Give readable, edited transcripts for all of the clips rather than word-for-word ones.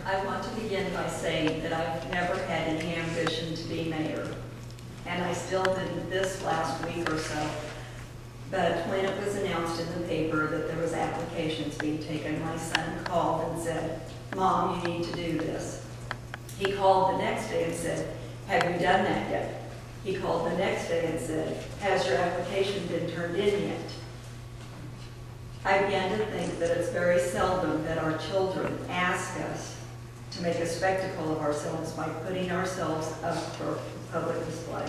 I want to begin by saying that I've never had any ambition to be mayor, and I still didn't this last week or so. But when it was announced in the paper that there was applications being taken, my son called and said, "Mom, you need to do this." He called the next day and said, "Have you done that yet?" He called the next day and said, "Has your application been turned in yet?" I began to think that it's very seldom that our children ask us to make a spectacle of ourselves by putting ourselves up for public display.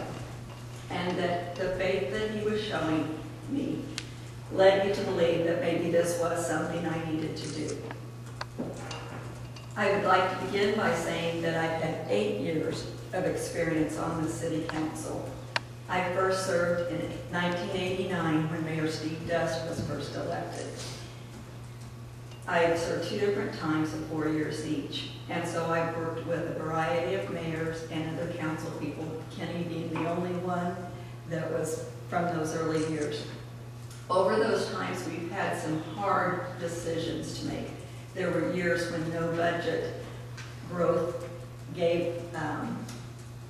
And that the faith that he was showing me led me to believe that maybe this was something I needed to do. I would like to begin by saying that I've had 8 years of experience on the city council. I first served in 1989 when Mayor Steve Dust was first elected. I have served 2 different times of 4 years each, and so I've worked with a variety of mayors and other council people, Kenny being the only one that was from those early years. Over those times, we've had some hard decisions to make. There were years when no budget growth gave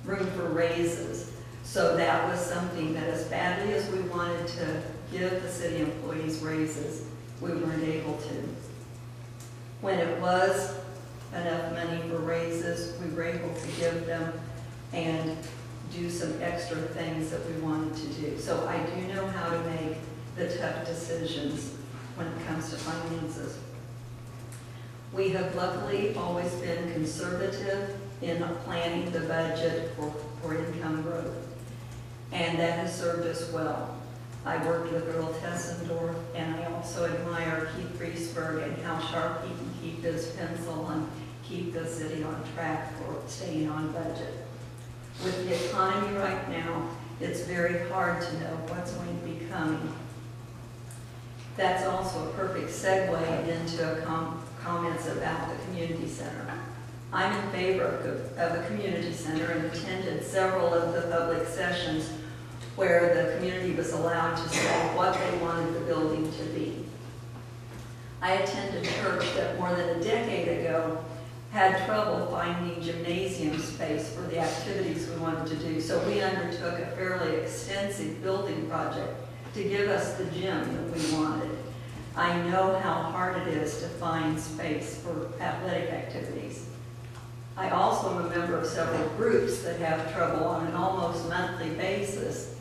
room for raises. So that was something that, as badly as we wanted to give the city employees raises, we weren't able to. When it was enough money for raises, we were able to give them and do some extra things that we wanted to do. So I do know how to make the tough decisions when it comes to finances. We have luckily always been conservative in planning the budget for income growth, and that has served us well. I worked with Earl Tessendorf, and I also admire Keith Friesberg and how sharp he can keep his pencil and keep the city on track for staying on budget. With the economy right now, it's very hard to know what's going to be coming. That's also a perfect segue into comments about the community center. I'm in favor of a community center and attended several of the public sessions where the community was allowed to say what they wanted the building to be. I attended a church that more than a decade ago had trouble finding gymnasium space for the activities we wanted to do, so we undertook a fairly extensive building project to give us the gym that we wanted. I know how hard it is to find space for athletic activities. I also am a member of several groups that have trouble on an almost monthly basis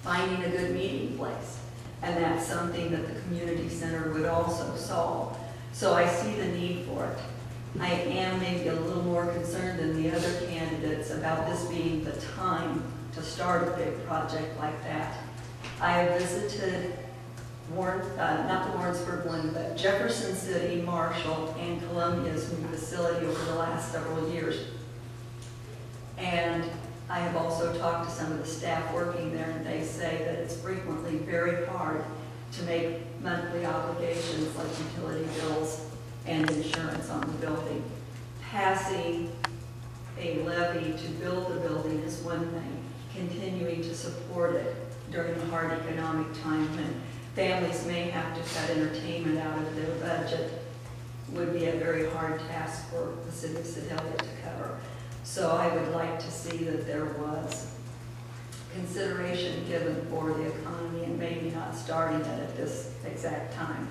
finding a good meeting place, and that's something that the community center would also solve. So I see the need for it. I am maybe a little more concerned than the other candidates about this being the time to start a big project like that. I have visited not the Warrensburg one, but Jefferson City, Marshall, and Columbia's new facility over the last several years. And I have also talked to some of the staff working there, and they say that it's frequently very hard to make monthly obligations like utility bills and insurance on the building. Passing a levy to build the building is one thing. Continuing to support it during a hard economic time when families may have to cut entertainment out of their budget would be a very hard task for the city of Sedalia to cover. So I would like to see that there was consideration given for the economy and maybe not starting it at this exact time.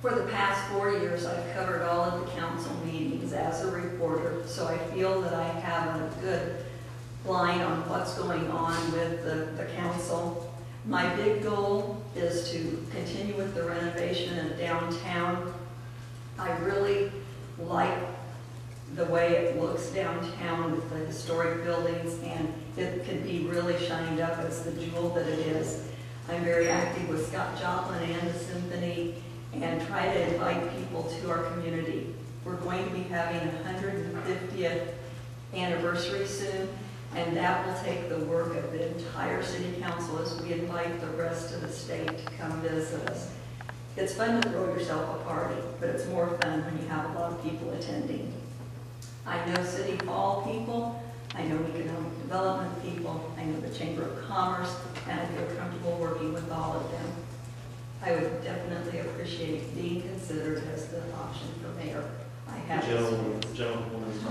For the past 4 years, I've covered all of the council meetings as a reporter, so I feel that I have a good line on what's going on with the council. My big goal is to continue with the renovation of downtown. I really like the way it looks downtown with the historic buildings, and it can be really shined up as the jewel that it is. I'm very active with Scott Joplin and the Symphony and try to invite people to our community. We're going to be having a 150th anniversary soon, and that will take the work of the entire city council as we invite the rest of the state to come visit us. It's fun to throw yourself a party, but it's more fun when you have a lot of people attending. I know City Hall people, I know economic development people, I know the Chamber of Commerce, and I feel comfortable working with all of them. I would definitely appreciate being considered as the option for mayor. I have. Gentlewoman's